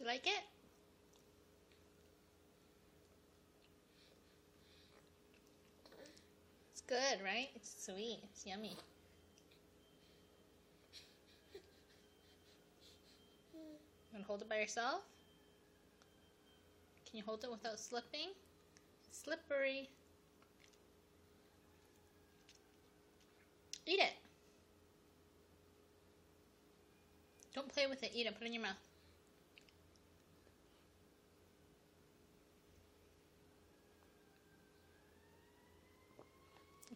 Do you like it? It's good, right? It's sweet. It's yummy. You want to hold it by yourself? Can you hold it without slipping? It's slippery. Eat it. Don't play with it. Eat it. Put it in your mouth.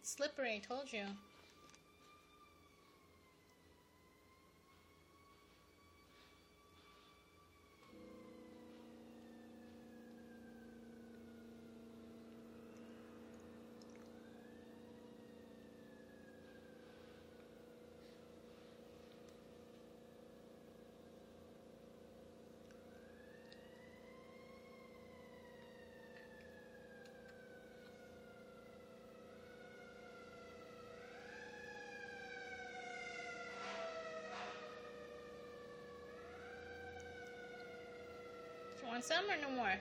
It's slippery, I told you. Do you want some or no more?